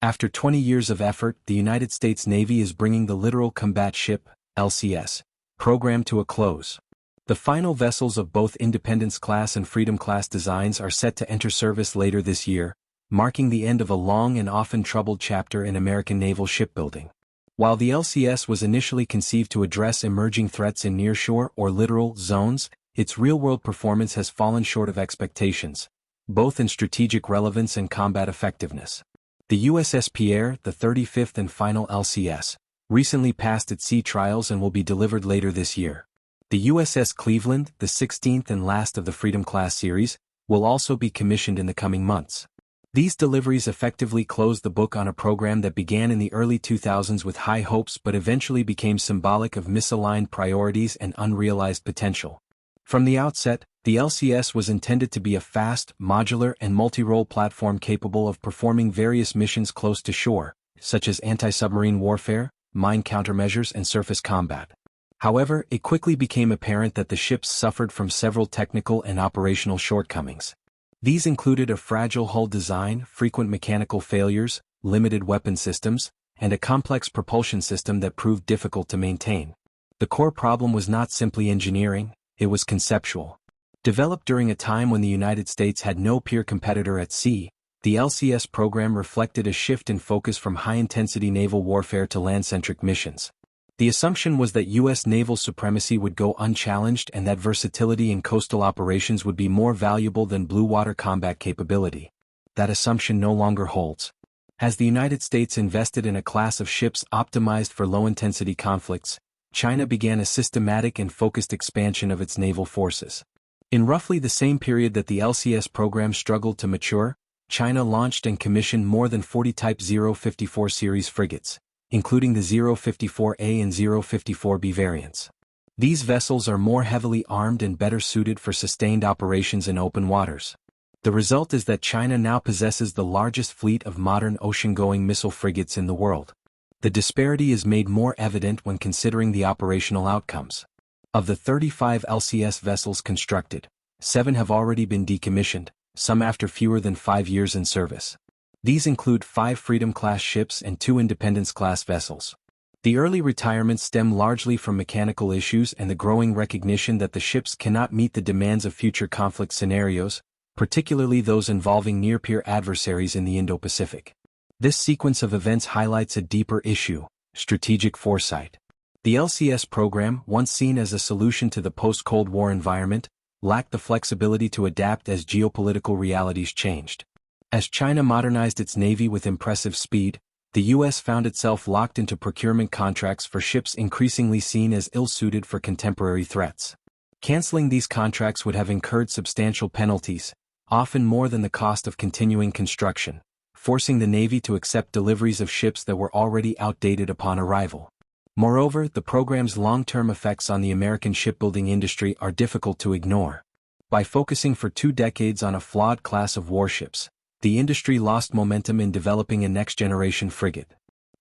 After 20 years of effort, the United States Navy is bringing the Littoral Combat Ship, LCS, program to a close. The final vessels of both Independence-class and Freedom-class designs are set to enter service later this year, marking the end of a long and often troubled chapter in American naval shipbuilding. While the LCS was initially conceived to address emerging threats in nearshore or littoral zones, its real-world performance has fallen short of expectations, both in strategic relevance and combat effectiveness. The USS Pierre, the 35th and final LCS, recently passed its sea trials and will be delivered later this year. The USS Cleveland, the 16th and last of the Freedom-class series, will also be commissioned in the coming months. These deliveries effectively close the book on a program that began in the early 2000s with high hopes but eventually became symbolic of misaligned priorities and unrealized potential. From the outset, the LCS was intended to be a fast, modular and multi-role platform capable of performing various missions close to shore, such as anti-submarine warfare, mine countermeasures and surface combat. However, it quickly became apparent that the ships suffered from several technical and operational shortcomings. These included a fragile hull design, frequent mechanical failures, limited weapon systems, and a complex propulsion system that proved difficult to maintain. The core problem was not simply engineering, it was conceptual. Developed during a time when the United States had no peer competitor at sea, the LCS program reflected a shift in focus from high-intensity naval warfare to land-centric missions. The assumption was that U.S. naval supremacy would go unchallenged and that versatility in coastal operations would be more valuable than blue-water combat capability. That assumption no longer holds. As the United States invested in a class of ships optimized for low-intensity conflicts, China began a systematic and focused expansion of its naval forces. In roughly the same period that the LCS program struggled to mature, China launched and commissioned more than 40 Type 054 series frigates, including the 054A and 054B variants. These vessels are more heavily armed and better suited for sustained operations in open waters. The result is that China now possesses the largest fleet of modern ocean-going missile frigates in the world. The disparity is made more evident when considering the operational outcomes. Of the 35 LCS vessels constructed, 7 have already been decommissioned, some after fewer than 5 years in service. These include 5 Freedom-class ships and 2 Independence-class vessels. The early retirements stem largely from mechanical issues and the growing recognition that the ships cannot meet the demands of future conflict scenarios, particularly those involving near-peer adversaries in the Indo-Pacific. This sequence of events highlights a deeper issue: strategic foresight. The LCS program, once seen as a solution to the post-Cold War environment, lacked the flexibility to adapt as geopolitical realities changed. As China modernized its navy with impressive speed, the U.S. found itself locked into procurement contracts for ships increasingly seen as ill-suited for contemporary threats. Canceling these contracts would have incurred substantial penalties, often more than the cost of continuing construction, forcing the Navy to accept deliveries of ships that were already outdated upon arrival. Moreover, the program's long-term effects on the American shipbuilding industry are difficult to ignore. By focusing for 2 decades on a flawed class of warships, the industry lost momentum in developing a next-generation frigate.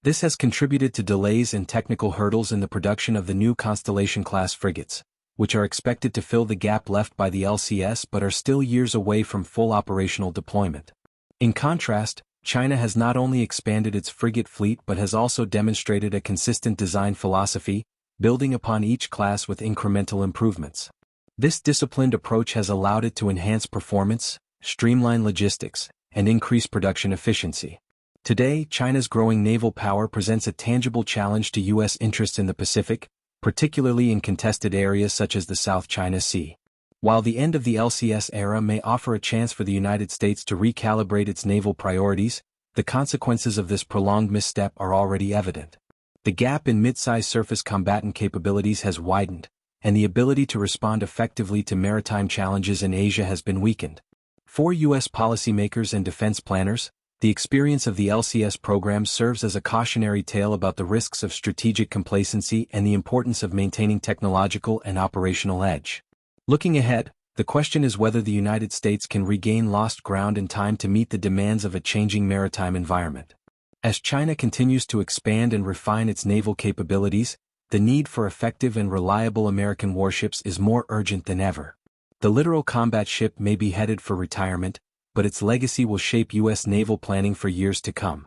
This has contributed to delays and technical hurdles in the production of the new Constellation-class frigates, which are expected to fill the gap left by the LCS but are still years away from full operational deployment. In contrast, China has not only expanded its frigate fleet but has also demonstrated a consistent design philosophy, building upon each class with incremental improvements. This disciplined approach has allowed it to enhance performance, streamline logistics, and increase production efficiency. Today, China's growing naval power presents a tangible challenge to U.S. interests in the Pacific, particularly in contested areas such as the South China Sea. While the end of the LCS era may offer a chance for the United States to recalibrate its naval priorities, the consequences of this prolonged misstep are already evident. The gap in mid-size surface combatant capabilities has widened, and the ability to respond effectively to maritime challenges in Asia has been weakened. For U.S. policymakers and defense planners, the experience of the LCS program serves as a cautionary tale about the risks of strategic complacency and the importance of maintaining technological and operational edge. Looking ahead, the question is whether the United States can regain lost ground in time to meet the demands of a changing maritime environment. As China continues to expand and refine its naval capabilities, the need for effective and reliable American warships is more urgent than ever. The Littoral Combat Ship may be headed for retirement, but its legacy will shape U.S. naval planning for years to come.